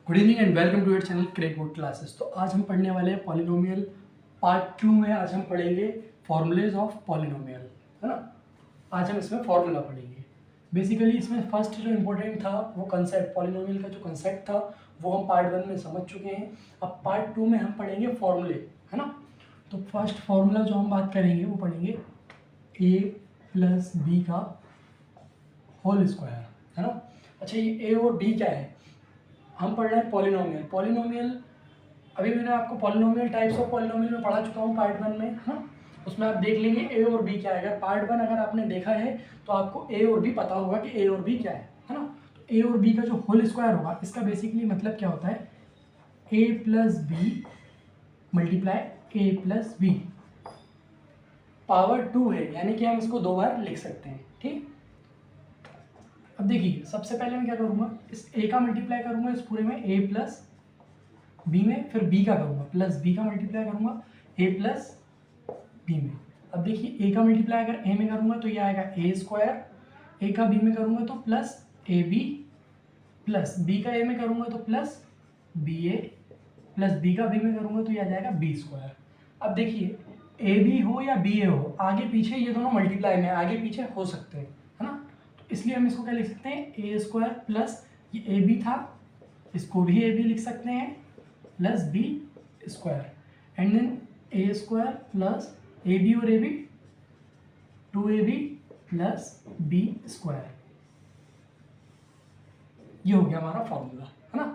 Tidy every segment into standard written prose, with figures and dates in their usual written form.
Good evening and welcome to your channel crack board classes. तो आज हम पढ़ने वाले हैं पॉलिनोमियल पार्ट 2 में। आज हम पढ़ेंगे फॉर्मूलेज ऑफ पॉलिनोमियल, है ना। आज हम इसमें फॉर्मूला पढ़ेंगे। बेसिकली इसमें फर्स्ट जो इम्पोर्टेंट था वो कंसेप्ट, पॉलिनोमियल का जो कंसेप्ट था वो हम पार्ट 1 में समझ चुके हैं। अब पार्ट 2 में हम पढ़ेंगे फॉर्मूले, है ना। तो फर्स्ट फॉर्मूला जो हम बात करेंगे वो पढ़ेंगे a प्लस बी का होल स्क्वायर, है ना। अच्छा, ये a और b क्या है? हम पढ़ रहे हैं पॉलिनोमियल। पॉलिनोमियल अभी मैंने आपको पॉलिनोमियल टाइप्स ऑफ पॉलिनोमियल में पढ़ा चुका हूँ पार्ट 1 में, है ना। उसमें आप देख लेंगे ए और बी क्या है। अगर पार्ट 1 अगर आपने देखा है तो आपको ए और बी पता होगा कि ए और बी क्या है ना। तो ए और बी का जो होल स्क्वायर होगा, इसका बेसिकली मतलब क्या होता है, a plus B multiply A plus B power 2 है, यानी कि हम इसको 2 बार लिख सकते हैं, ठीक। अब देखिए, सबसे पहले मैं क्या करूँगा, इस a का मल्टीप्लाई करूँगा इस पूरे में a प्लस बी में, फिर b का करूँगा प्लस b का मल्टीप्लाई करूँगा a प्लस b में। अब देखिए, a का मल्टीप्लाई अगर a में करूँगा तो ये आएगा a स्क्वायर, a का b में करूँगा तो प्लस ab, प्लस b का a में करूँगा तो प्लस ba, प्लस b का b में करूँगा तो ये आ जाएगा b स्क्वायर। अब देखिए, ab हो या ba हो, आगे पीछे ये दोनों मल्टीप्लाई में आगे पीछे हो सकते हैं, है ना। इसलिए हम इसको क्या लिख सकते हैं, ए स्क्वायर प्लस ये ए बी था, इसको भी ए बी लिख सकते हैं plus B square, and then a square plus A B और a b 2ab plus B square. ये हो गया हमारा फॉर्मूला, है ना।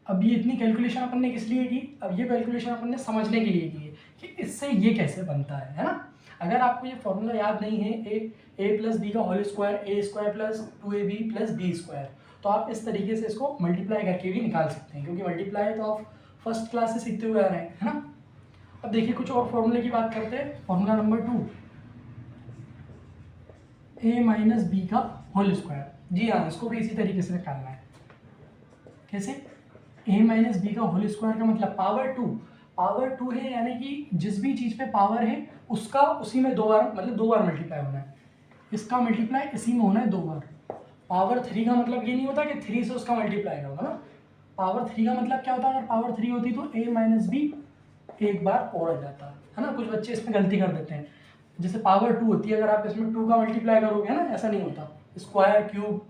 अब ये इतनी कैलकुलेशन अपन ने किस लिए की? अब ये कैलकुलेशन अपन ने समझने के लिए की है कि इससे ये कैसे बनता है ना। अगर आपको ये फॉर्मूला याद नहीं है, ए प्लस बी का whole square, a square plus 2ab plus B square, तो आप इस तरीके से इसको मल्टीप्लाई करके भी निकाल सकते हैं, क्योंकि मल्टीप्लाई तो आप फर्स्ट क्लास से सीखते हुए आ रहे हैं, है ना। अब देखिए, कुछ और फॉर्मूले की बात करते हैं। फॉर्मूला नंबर 2, ए माइनस बी का होल स्क्वायर। जी हाँ, इसको भी इसी तरीके से निकालना है। कैसे? ए माइनस बी का होल स्क्वायर का मतलब पावर टू है, यानी कि जिस भी चीज़ पे पावर है उसका उसी में 2 बार, मतलब 2 बार मल्टीप्लाई होना है। इसका मल्टीप्लाई इसी में होना है 2 बार। पावर 3 का मतलब ये नहीं होता कि 3 से उसका मल्टीप्लाई होगा ना। पावर 3 का मतलब क्या होता है, अगर पावर 3 होती तो ए माइनस बी एक बार और आ जाता, है ना। कुछ बच्चे इसमें गलती कर देते हैं, जैसे पावर 2 होती है, अगर आप इसमें 2 का मल्टीप्लाई करोगे ना, ऐसा नहीं होता, स्क्वायर क्यूब।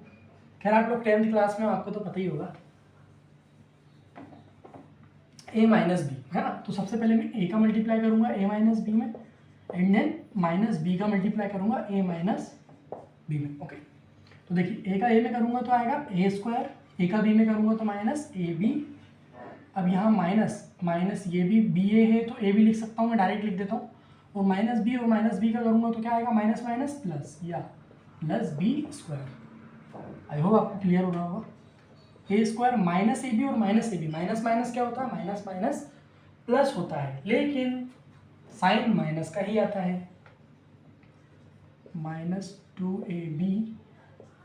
खैर, आप लोग 10th क्लास में, आपको तो पता ही होगा। ए माइनस बी, है ना। तो सबसे पहले मैं ए का मल्टीप्लाई करूंगा ए माइनस बी में, एंड देन माइनस बी का मल्टीप्लाई करूंगा ए माइनस बी में। ओके, तो देखिए, ए का ए में करूंगा तो आएगा ए स्क्वायर, ए का बी में करूंगा तो माइनस ए बी। अब यहाँ माइनस ये भी बी ए है तो ए भी लिख सकता हूँ, मैं डायरेक्ट लिख देता हूँ। और माइनस बी और माइनस बी का करूँगा तो क्या आएगा, माइनस माइनस प्लस, या plus B square. I hope आपको क्लियर हो रहा होगा। A square minus A B और minus A B, minus minus क्या होता है, माइनस माइनस प्लस होता है, लेकिन साइन माइनस का ही आता है। Minus 2ab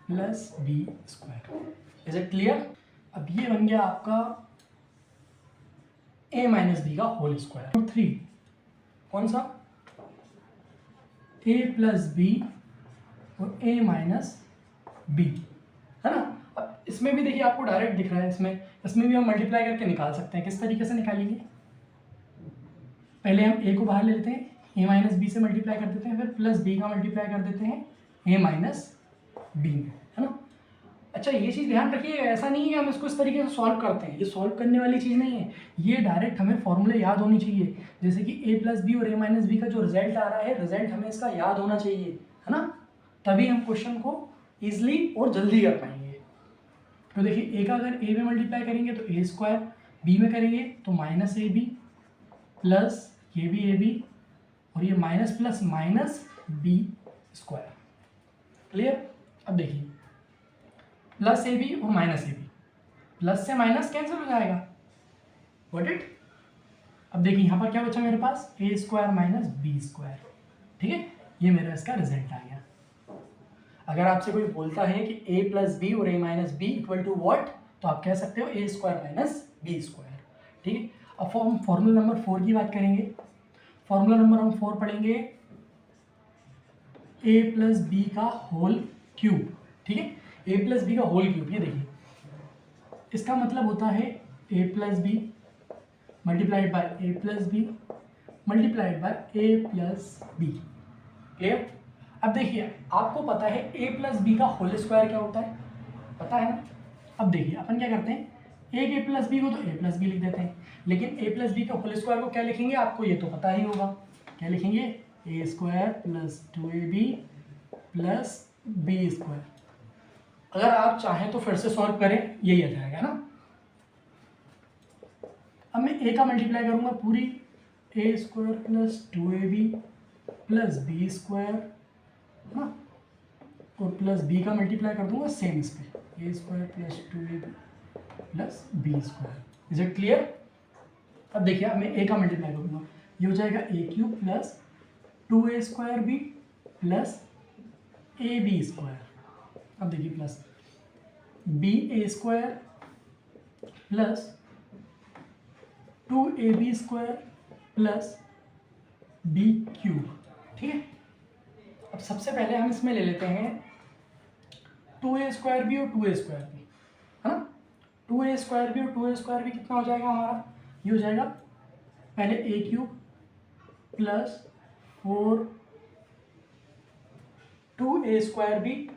plus B square. Is it clear? अब ये बन गया आपका a माइनस बी का होल स्क्वायर। 3 कौन सा, a प्लस बी और a माइनस बी, है ना। अब इसमें भी देखिए, आपको डायरेक्ट दिख रहा है, इसमें भी हम मल्टीप्लाई करके निकाल सकते हैं। किस तरीके से निकालेंगे, पहले हम a को बाहर ले लेते हैं, a माइनस बी से मल्टीप्लाई कर देते हैं, फिर प्लस b का मल्टीप्लाई कर देते हैं a माइनस बी में, है ना। अच्छा, ये चीज़ ध्यान रखिए, ऐसा नहीं है कि हम इसको इस तरीके से सॉल्व करते हैं, ये सॉल्व करने वाली चीज़ नहीं है। ये डायरेक्ट हमें फॉर्मूले याद होनी चाहिए, जैसे कि a प्लस बी और a माइनस बी का जो रिजल्ट आ रहा है, रिजल्ट हमें इसका याद होना चाहिए, है ना। तभी हम क्वेश्चन को ईजिली और जल्दी कर पाएंगे। तो देखिए, a का अगर a में मल्टीप्लाई करेंगे तो a स्क्वायर, b में करेंगे तो माइनस ए बी प्लस ये भी ए बी, और ये minus plus minus B square. Clear? अब देखिए, प्लस ए बी और माइनस ए बी, प्लस से माइनस कैंसिल हो जाएगा, गॉट इट। अब देखिए, यहाँ पर क्या बचा मेरे पास, ए स्क्वायर माइनस बी स्क्वायर, ठीक है। ये मेरा इसका रिजल्ट आ गया। अगर आपसे कोई बोलता है कि a प्लस बी और a minus B equal to what, तो आप कह सकते हो a square minus B square, ठीक है। अब हम फॉर्मूला नंबर 4 की बात करेंगे। फॉर्मूला नंबर हम 4 पढ़ेंगे a प्लस बी का होल क्यूब, ठीक है। a प्लस बी का होल क्यूब, ये देखिए, इसका मतलब होता है a plus b multiplied by a plus b multiplied by a plus b. Clear? अब देखिए आपको पता है ए प्लस बी का होल स्क्वायर क्या होता है, पता है ना? अब देखिए अपन क्या करते हैं, एक ए प्लस बी को तो ए प्लस बी लिख देते हैं, लेकिन ए प्लस बी का होल स्क्वायर को क्या लिखेंगे आपको ये तो पता ही होगा, क्या लिखेंगे? A square plus 2ab plus B square. अगर आप चाहें तो फिर से सॉल्व करें, यही आ जाएगा ना। अब मैं ए का मल्टीप्लाई करूंगा पूरी, a square plus 2ab plus B square ना, और प्लस बी का मल्टीप्लाई कर दूंगा सेम इस पे, a square plus 2ab plus B square. Is it clear? अब देखिए अब मैं ए का मल्टीप्लाई करूंगा, ये हो जाएगा a cube plus 2a square B plus A B square. अब देखिए plus b a square plus 2ab square plus B cube. ठीक है, अब सबसे पहले हम इसमें ले लेते हैं 2a स्क्वायर बी और 2a स्क्वायर बी, है ना। 2a स्क्वायर बी और 2a स्क्वायर बी कितना हो जाएगा हमारा, ये हो जाएगा पहले a cube plus 4 2a square b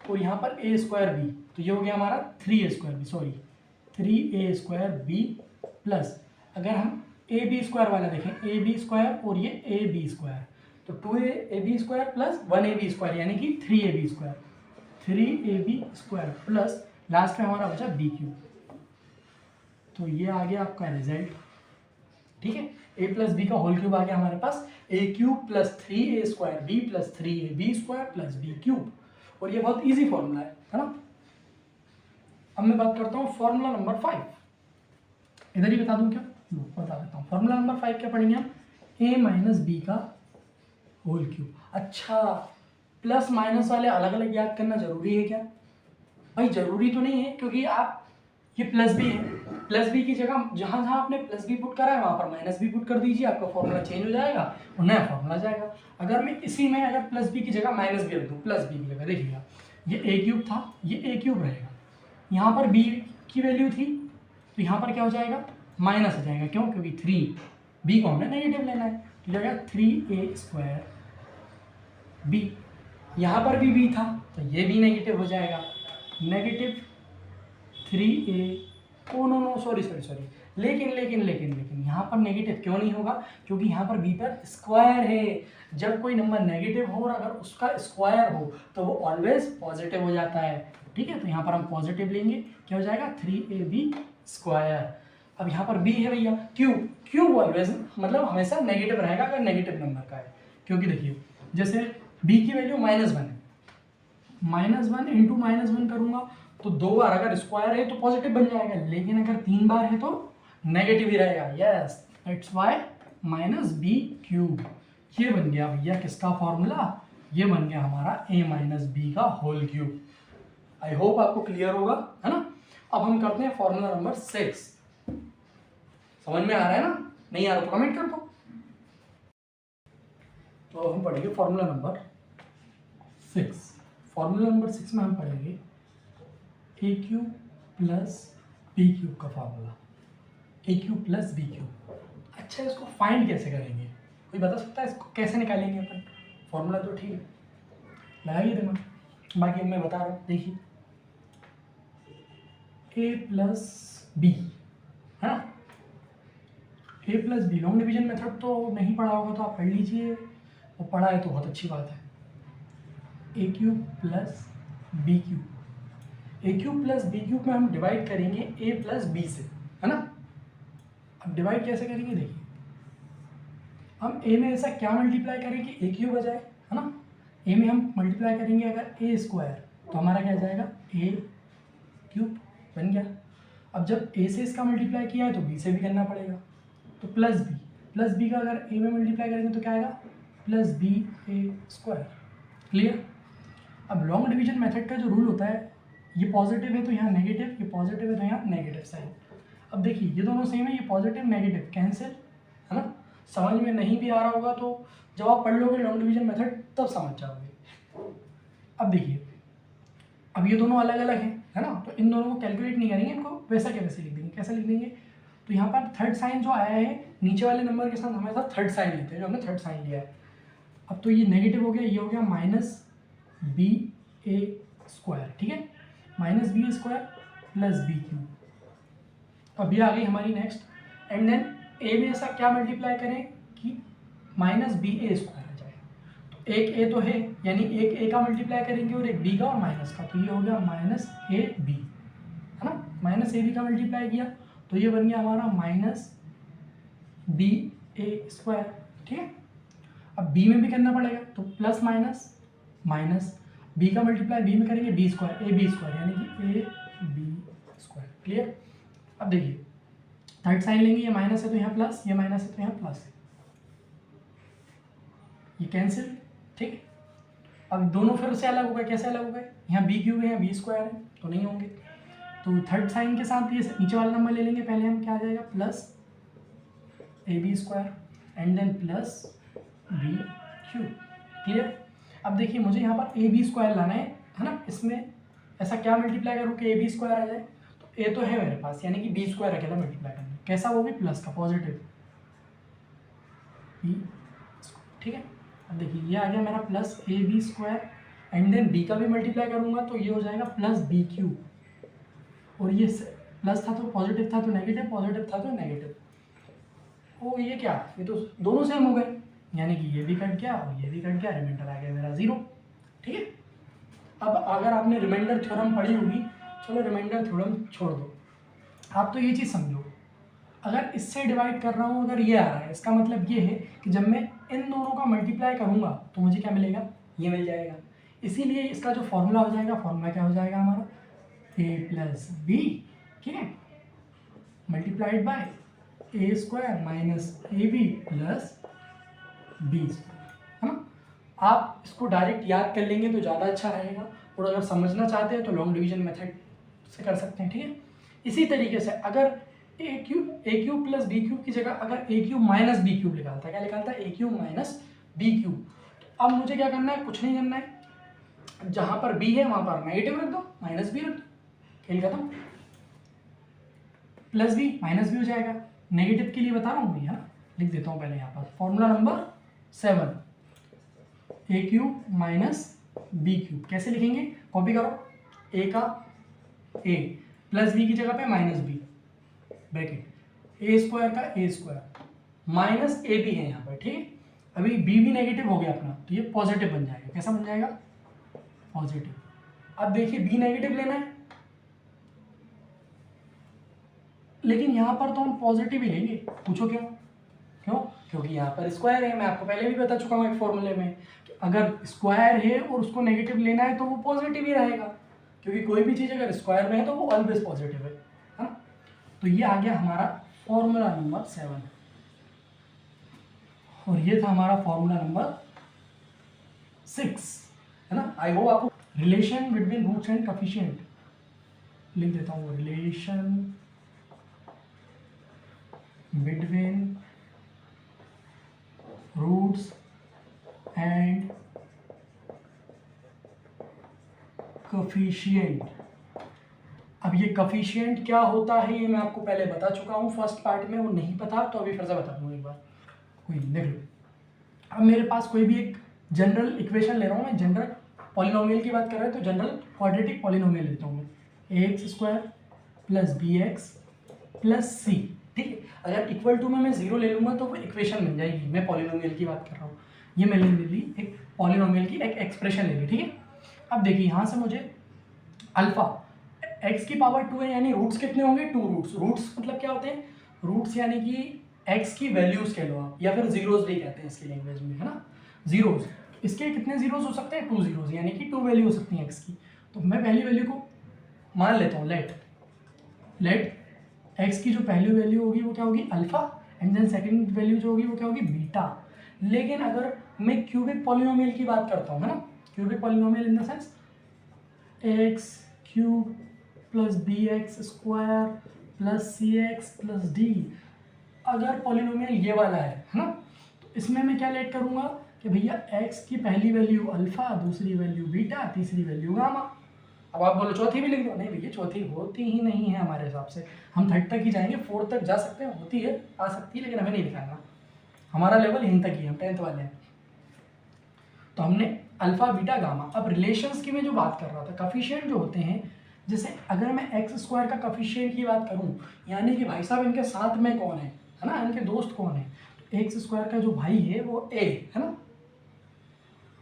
और यहाँ पर a स्क्वायर बी, तो ये हो गया हमारा 3a square B, sorry 3a square B plus, अगर हम ए बी स्क्वायर वाला देखें ए बी स्क्वायर और ये ए बी स्क्वायर, तो 2ab square plus 1ab square यानी कि 3ab square, 3ab square plus last में हमारा बचा बी क्यूब। तो ये आ गया आपका रिजल्ट। ठीक है, ए प्लस बी का होल क्यूब आ गया हमारे पास, a cube plus 3a square B plus 3ab square plus B cube. और ये बहुत इजी फॉर्मूला है ना। अब मैं बात करता हूँ फॉर्मूला नंबर 5, इधर ही बता दूँ क्या? बता देता हूँ। फॉर्मूला नंबर 5 क्या पढ़ेंगे हम? ए माइनस बी का होल क्यूब। अच्छा, प्लस माइनस वाले अलग अलग याद करना जरूरी है क्या? भाई जरूरी तो नहीं है, क्योंकि आप ये प्लस बी है, प्लस बी की जगह जहाँ जहाँ आपने प्लस बी पुट करा है वहाँ पर माइनस बी पुट कर दीजिए, आपका फॉर्मूला चेंज हो जाएगा और नया फॉर्मूला जाएगा। अगर मैं इसी में अगर प्लस बी की जगह माइनस बी रख दूँ, प्लस बी की जगह देखिएगा ये ए क्यूब था, ये ए क्यूब रहेगा, यहाँ पर बी की वैल्यू थी तो यहाँ पर क्या हो जाएगा? माइनस हो जाएगा। क्यों? क्योंकि 3 बी को हमने नेगेटिव लेना है, तो जाएगा 3a स्क्वायर बी, यहाँ पर भी बी था तो ये भी नेगेटिव हो जाएगा, negative 3a, oh no sorry लेकिन यहाँ पर नेगेटिव क्यों नहीं होगा? क्योंकि यहाँ पर बी पर स्क्वायर है। जब कोई नंबर नेगेटिव हो और अगर उसका स्क्वायर हो तो वो ऑलवेज पॉजिटिव हो जाता है। ठीक है, तो यहाँ पर हम पॉजिटिव लेंगे, क्या हो जाएगा? 3ab square. अब यहाँ पर बी है भैया, क्यूब ऑलवेज मतलब हमेशा नेगेटिव रहेगा अगर नेगेटिव नंबर का है। क्योंकि देखिए जैसे बी की वैल्यू -1 है, -1 इंटू -1 करूँगा तो 2 बार अगर स्क्वायर है तो पॉजिटिव बन जाएगा, लेकिन अगर 3 बार है तो नेगेटिव ही रहेगा। Yes, that's why -b cube. ये बन गया भैया किसका फॉर्मूला? ये बन गया हमारा a माइनस बी का होल क्यूब। आई होप आपको क्लियर होगा, है ना। अब हम करते हैं फॉर्मूला नंबर 6। समझ में आ रहा है ना? नहीं आ रहा तो कमेंट कर दो। तो हम पढ़ेंगे फॉर्मूला नंबर 6। फॉर्मूला नंबर 6 में हम पढ़ेंगे ए क्यूब प्लस बी क्यूब का फॉर्मूला, ए क्यूब प्लस बी क्यूब। अच्छा, इसको फाइंड कैसे करेंगे? कोई बता सकता है इसको कैसे निकालेंगे अपन? फॉर्मूला तो ठीक है, लगाइए दिमाग, बाकी मैं बता रहा हूँ। देखिए ए प्लस बी, है ना, a plus b. Long division method तो नहीं पढ़ा होगा तो आप पढ़ लीजिए, और पढ़ा है तो बहुत अच्छी बात है। ए क्यूब प्लस बी क्यूब, ए क्यूब प्लस बी क्यूब में हम डिवाइड करेंगे ए प्लस बी से, है ना। अब डिवाइड कैसे करेंगे? देखिए हम ए में ऐसा क्या मल्टीप्लाई करें कि ए क्यूब आ जाए, है ना। ए में हम मल्टीप्लाई करेंगे अगर ए स्क्वायर तो हमारा क्या आ जाएगा? ए क्यूब बन गया। अब जब ए से इसका मल्टीप्लाई किया है तो बी से भी करना पड़ेगा, तो प्लस बी का अगर ए में मल्टीप्लाई करेंगे तो क्या आएगा? Plus b a square. Clear? अब लॉन्ग डिवीजन मेथड का जो रूल होता है, ये पॉजिटिव है तो यहाँ नेगेटिव, ये पॉजिटिव है तो यहाँ नेगेटिव साइन। अब देखिए ये दोनों सेम है, ये पॉजिटिव नेगेटिव कैंसिल, है ना। समझ में नहीं भी आ रहा होगा तो जब आप पढ़ लोगे लॉन्ग डिवीजन मेथड तब समझ जाओगे। अब देखिए अब ये दोनों अलग अलग हैं, है ना। तो इन दोनों को कैलकुलेट नहीं करेंगे, इनको वैसा के वैसे लिख देंगे। कैसा लिख देंगे, तो यहाँ पर थर्ड साइन जो आया है नीचे वाले नंबर के साथ हमारे साथ थर्ड साइन लेते हैं, जो हमने थर्ड साइन लिया है। अब तो ये नेगेटिव हो गया, ये हो गया माइनस बी ए स्क्वायर, ठीक है, minus B square plus B cube. अब ये आ गई हमारी नेक्स्ट, एंड देन ए में ऐसा क्या मल्टीप्लाई करें कि माइनस बी ए स्क्वायर आ जाए। तो एक ए तो है, यानी एक ए का मल्टीप्लाई करेंगे और एक बी का और माइनस का, तो ये हो गया माइनस ए बी, है ना। माइनस ए बी का मल्टीप्लाई किया तो ये बन गया हमारा माइनस बी ए स्क्वायर, ठीक है। अब बी में भी करना पड़ेगा, तो प्लस माइनस माइनस बी का मल्टीप्लाई बी में करेंगे B square, A B square यानी कि ए बी स्क्वायर, क्लियर। अब देखिए थर्ड साइन लेंगे, ये माइनस है तो यहाँ प्लस, ये माइनस है तो यहाँ प्लस है, ये कैंसिल, ठीक है। अब दोनों फिर से अलग हो गए, कैसे अलग हो गए, यहाँ बी क्यूब है यहाँ बी स्क्वायर है तो नहीं होंगे, तो थर्ड साइन के साथ ये नीचे वाला नंबर ले लेंगे। पहले हम क्या आ जाएगा, plus A B square and then plus B cube, clear. अब देखिए मुझे यहाँ पर ए बी स्क्वायर लाना है ना, इसमें ऐसा क्या मल्टीप्लाई करूँ कि ए बी स्क्वायर आ जाए। तो ए तो है मेरे पास, यानी कि बी स्क्वायर अकेला मल्टीप्लाई करना है, कैसा, वो भी प्लस का, पॉजिटिव बी, ठीक है। अब देखिए ये आ गया मेरा plus A B square and then B का भी मल्टीप्लाई करूँगा तो ये हो जाएगा प्लस बी क्यूब, और ये प्लस था तो पॉजिटिव था तो नेगेटिव, पॉजिटिव था तो नेगेटिव। ओ ये क्या, ये तो दोनों सेम हो गए, यानी कि ये भी कट गया और ये भी कट गया, रिमाइंडर आ गया मेरा 0, ठीक है। अब अगर आपने रिमाइंडर थ्योरम पढ़ी होगी, चलो रिमाइंडर थ्योरम छोड़ दो, आप तो ये चीज़ समझो, अगर इससे डिवाइड कर रहा हूँ, अगर ये आ रहा है, इसका मतलब ये है कि जब मैं इन दोनों का मल्टीप्लाई करूँगा तो मुझे क्या मिलेगा, ये मिल जाएगा। इसीलिए इसका जो फॉर्मूला हो जाएगा, फॉर्मूला क्या हो जाएगा हमारा, ए प्लस बी, ठीक है, multiplied by A square minus A B plus B square, है ना। आप इसको डायरेक्ट याद कर लेंगे तो ज़्यादा अच्छा रहेगा, और अगर समझना चाहते हैं तो लॉन्ग डिवीजन मेथड से कर सकते हैं, ठीक है। इसी तरीके से अगर ए क्यूब प्लस बी क्यूब की जगह अगर ए क्यूब माइनस बी क्यूब निकालता है, क्या निकालता है, ए क्यूब माइनस बी क्यूब, तो अब मुझे क्या करना है, कुछ नहीं करना है, जहाँ पर बी है वहाँ पर नेगेटिव रख दो, माइनस बी रख दो, खेल खत्म। प्लस बी माइनस बी हो जाएगा, नेगेटिव के लिए बता रहा हूँ मैं, है ना, लिख देता हूँ पहले यहाँ पर फॉर्मूला नंबर 7, ए क्यूब माइनस बी क्यूब, कैसे लिखेंगे, कॉपी करो, ए का ए प्लस बी की जगह पे माइनस बी ब्रैकेट, ए स्क्वायर का ए स्क्वायर माइनस ए बी है यहाँ पर, ठीक है। अभी बी भी नेगेटिव हो गया अपना, तो ये पॉजिटिव बन जाएगा, कैसा बन जाएगा, पॉजिटिव। अब देखिए बी नेगेटिव लेना है, लेकिन यहाँ पर तो हम पॉजिटिव ही लेंगे, पूछो क्यों, क्योंकि यहाँ पर स्क्वायर है, मैं आपको पहले भी बता चुका हूँ एक फॉर्मूले में कि अगर स्क्वायर है और उसको नेगेटिव लेना है तो वो पॉजिटिव ही रहेगा, क्योंकि कोई भी चीज़ अगर स्क्वायर में है तो वो ऑलवेज पॉजिटिव है ना। तो ये आ गया हमारा फॉर्मूला नंबर 7, और ये था हमारा फॉर्मूला नंबर 6, है ना। आई होप आपको relation between roots and coefficient लिख देता हूँ, relation between roots and coefficient. अब ये कोफिशिएंट क्या होता है ये मैं आपको पहले बता चुका हूँ फर्स्ट पार्ट में, वो नहीं पता तो अभी फिर से बता दूँगा एक बार, कोई देख लो। अब मेरे पास कोई भी एक जनरल इक्वेशन ले रहा हूँ मैं, जनरल पॉलिनोमियल की बात कर रहे हैं तो जनरल क्वाड्रेटिक पॉलिनोमियल लेता हूँ मैं, a x square plus B x plus c, ठीक है। अगर इक्वल टू में मैं 0 ले लूँगा तो वो इक्वेशन बन जाएगी, मैं पॉलिनोमियल की बात कर रहा हूँ, ये मैंने ले ली एक पॉलिनोमियल की एक एक्सप्रेशन ले ली, ठीक है। अब देखिए यहाँ से मुझे अल्फा x की पावर 2 है, यानी रूट्स कितने होंगे, 2 रूट्स। रूट्स मतलब क्या होते हैं, रूट्स यानी कि x की वैल्यूज कह लो आप, या फिर जीरोज भी कहते हैं इसकी लैंग्वेज में, है ना, जीरोज। इसके कितने जीरोज हो सकते हैं, 2 जीरोज, यानी कि 2 वैल्यू हो सकती है x की। तो मैं पहली वैल्यू को मान लेता हूँ, लेट x की जो पहली वैल्यू होगी वो क्या होगी, alpha, and then second value जो होगी वो क्या होगी, बीटा। लेकिन अगर मैं क्यूबिक पॉलिनोमियल की बात करता हूँ, है ना, cubic polynomial in the sense X cube plus B X square plus C X plus D, अगर पॉलिनोमियल ये वाला है ना, तो इसमें मैं क्या लेट करूँगा कि भैया x की पहली वैल्यू अल्फा, दूसरी वैल्यू बीटा, तीसरी वैल्यू गामा, अब आप बोलो चौथी भी लिख दो, नहीं भैया चौथी होती ही नहीं है हमारे हिसाब से, हम थर्ड तक ही जाएंगे, फोर्थ तक जा सकते हैं, होती है आ सकती है, लेकिन हमें नहीं दिखाना, हमारा लेवल यहीं तक ही है, हम 10th वाले हैं। तो हमने अल्फा बीटा गामा। अब रिलेशंस की मैं जो बात कर रहा था, कफिशिएंट जो होते हैं, जैसे अगर मैं एक्स स्क्वायर का कफिशिएंट की बात करूं, यानी कि भाई साहब इनके साथ में कौन है ना, इनके दोस्त कौन है, तो एक्स स्क्वायर का जो भाई है वो ए है ना,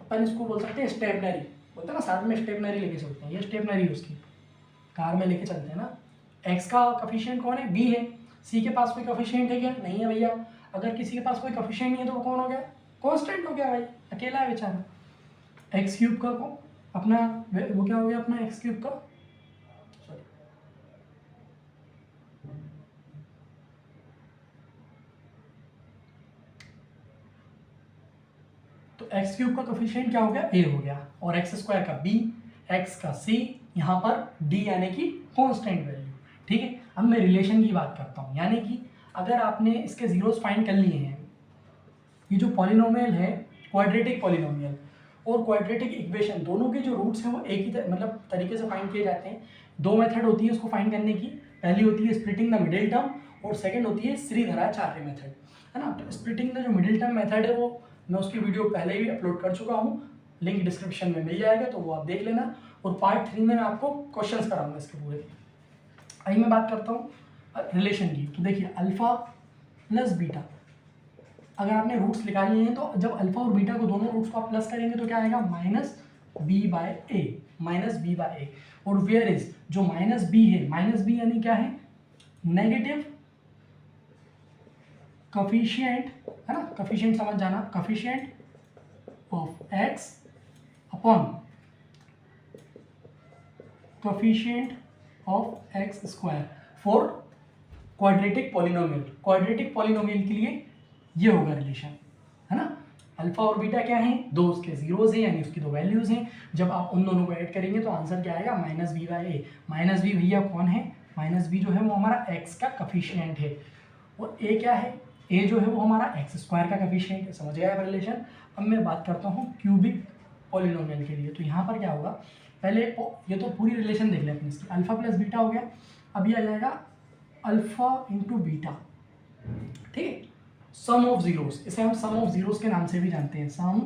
अपन इसको बोल सकते हैं स्टेपनरी, बोलते हैं ना साथ में स्टेपनरी लेके चलते हैं, ये स्टेपनरी है उसकी, कार में लेके चलते हैं ना। एक्स का कफिशिएंट कौन है, बी है। सी के पास कोई कफिशिएंट है क्या, नहीं है भैया। अगर किसी के पास कोई कफिशिएंट नहीं है तो वो कौन हो गया, कांस्टेंट हो गया भाई, अकेला है बेचारा। एक्स क्यूब का को अपना वो क्या हो गया अपना एक्स क्यूब का, सॉरी तो एक्स क्यूब का कफिशिएंट क्या हो गया, ए हो गया, और एक्स स्क्वायर का बी, एक्स का सी, यहाँ पर डी यानी कि कांस्टेंट वैल्यू। ठीक है, अब मैं रिलेशन की बात करता हूँ, यानी कि अगर आपने इसके जीरोस फाइंड कर लिए हैं, ये जो पॉलिनोमियल है क्वाड्रेटिक पॉलिनोमियल और क्वाड्रेटिक इक्वेशन, दोनों के जो रूट्स हैं वो एक ही मतलब तरीके से फाइंड किए जाते हैं। दो मेथड होती है उसको फाइंड करने की, पहली होती है स्प्लिटिंग द मिडिल टर्म और सेकंड होती है श्रीधराचार्य मेथड, है ना। तो स्प्लिटिंग द जो मिडिल टर्म मेथड है वो मैं उसकी वीडियो पहले ही अपलोड कर चुका हूँ, लिंक डिस्क्रिप्शन में मिल जाएगा, तो वो आप देख लेना। और पार्ट 3 में मैं आपको क्वेश्चंस कराऊंगा इसके पूरे। आइए मैं बात करता हूँ रिलेशन की। तो देखिए अल्फा प्लस बीटा, अगर आपने रूट्स निकाल लिए हैं तो जब अल्फा और बीटा को दोनों रूट्स को आप प्लस करेंगे तो क्या आएगा, माइनस बी बाय ए, माइनस बी बाय ए। और वेयर इज जो माइनस बी है, माइनस बी यानी क्या है, नेगेटिव कफिशिएंट, है ना, कफिशिएंट समझ जाना, coefficient of x upon coefficient of x square for quadratic polynomial. Quadratic polynomial के लिए ये होगा रिलेशन, है ना। अल्फा और बीटा क्या है, दो उसके जीरोज हैं, यानी उसकी दो वैल्यूज हैं। जब आप उन दोनों को ऐड करेंगे तो आंसर क्या आएगा, minus B by A. Minus B भैया कौन है, माइनस बी जो है वो हमारा एक्स का कफिशिएंट है, और ए क्या है, ए जो है वो हमारा एक्स स्क्वायर का कफिशिएंट है। समझ गया रिलेशन। अब मैं बात करता हूँ क्यूबिक पॉलिनोमियल के लिए। तो यहाँ पर क्या होगा, पहले ये तो पूरी रिलेशन देख लेते हैं इसकी, अल्फा प्लस बीटा हो गया, अब ये आ जाएगा अल्फा इंटू बीटा, ठीक है, सम ऑफ जीरोस, इसे हम सम ऑफ जीरोस के नाम से भी जानते हैं, सम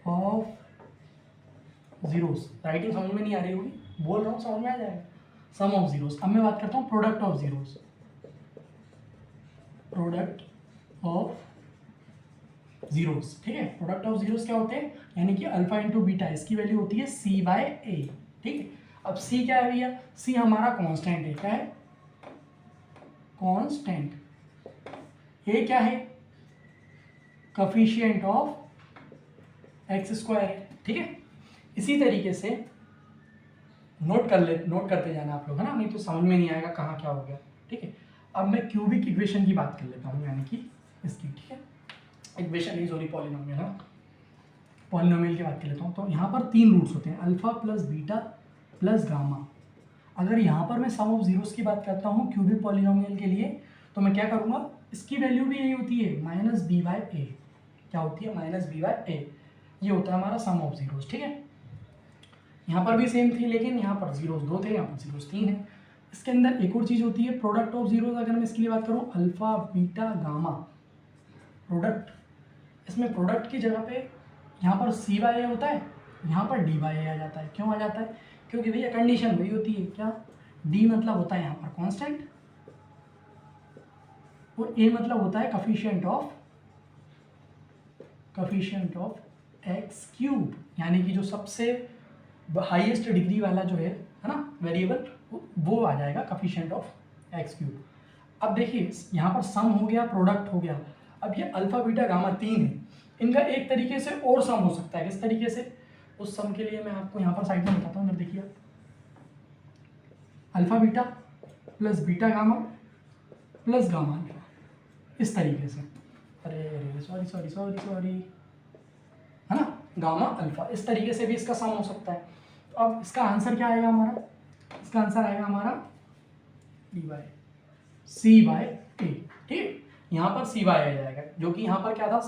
ऑफ जीरोस। राइटिंग समझ में नहीं आ रही होगी, बोल रहा हूँ समझ में आ जाएगा, सम ऑफ जीरोस। अब मैं बात करता हूँ product of zeros, product of zeros, ठीक है। प्रोडक्ट ऑफ जीरोस क्या होते हैं, यानी कि अल्फा इंटू बीटा, इसकी वैल्यू होती है सी बाय ए, ठीक है। अब सी क्या है भैया, सी हमारा कांस्टेंट है, क्या है, कांस्टेंट। ए क्या है, कफिशिएंट ऑफ एक्स स्क्वायर है, ठीक है। इसी तरीके से नोट करते जाना आप लोग, है ना, नहीं तो समझ में नहीं आएगा कहाँ क्या हो गया, ठीक है। अब मैं क्यूबिक इक्वेशन की बात कर लेता हूँ, यानी कि इसकी, ठीक है, इक्वेशन नहीं सॉरी पॉलिनोमियल, है पॉलिनोमियल की बात कर लेता हूँ। तो यहाँ पर तीन रूट्स होते हैं, alpha plus beta plus gamma. अगर यहाँ पर मैं सम ऑफ जीरोस की बात करता हूँ क्यूबिक पॉलिनोमियल के लिए, तो मैं क्या करूँगा, इसकी वैल्यू भी यही होती है, माइनस बी बाय ए। क्या होती है, माइनस बी बाय ए, ये होता है हमारा सम ऑफ जीरोस, ठीक है। यहाँ पर भी सेम थी, लेकिन यहाँ पर जीरोस दो थे, यहाँ पर जीरोस तीन है। इसके अंदर एक और चीज़ होती है प्रोडक्ट ऑफ जीरोस। अगर मैं इसके लिए बात करूँ, अल्फा बीटा गामा प्रोडक्ट, इसमें प्रोडक्ट की जगह पे यहाँ पर सी बाय ए होता है, यहाँ पर डी बाय ए आ जाता है। क्यों आ जाता है, क्योंकि भैया कंडीशन वही होती है, क्या, डी मतलब होता है यहाँ पर कांस्टेंट, और ए मतलब होता है कफिशिएंट ऑफ एक्स क्यूब, यानी कि जो सबसे हाईएस्ट डिग्री वाला जो है ना वेरिएबल, वो आ जाएगा कफिशिएंट ऑफ एक्स क्यूब। अब देखिए यहाँ पर सम हो गया, प्रोडक्ट हो गया। अब ये अल्फा बीटा गामा तीन है, इनका एक तरीके से और सम हो सकता है। किस तरीके से, उस सम के लिए मैं आपको यहाँ पर साइड में बताता हूँ। देखिए alpha beta plus beta gamma plus gamma alpha, इस तरीके से, अरे सॉरी, है ना, गामा अल्फा, इस तरीके से भी इसका सम हो सकता है। तो अब इसका आंसर क्या आएगा हमारा, इसका आंसर आएगा हमारा डी बाय सी बाय ए, ठीक। यहाँ पर सी बाय आ जाएगा, जो कि यहाँ पर क्या था,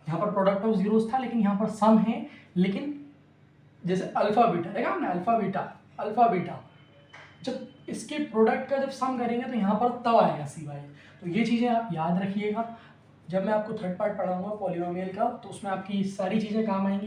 यहाँ पर प्रोडक्ट ऑफ जीरोस था, लेकिन यहाँ पर सम है। लेकिन जैसे अल्फा बीटा देखा हमने, अल्फ़ा बीटा, जब इसके प्रोडक्ट का जब सम करेंगे तो यहाँ पर तब आएगा सी वाई। तो ये चीज़ें आप याद रखिएगा, जब मैं आपको थर्ड पार्ट पढ़ाऊंगा पॉलिनोमियल का तो उसमें आपकी सारी चीज़ें काम आएंगी।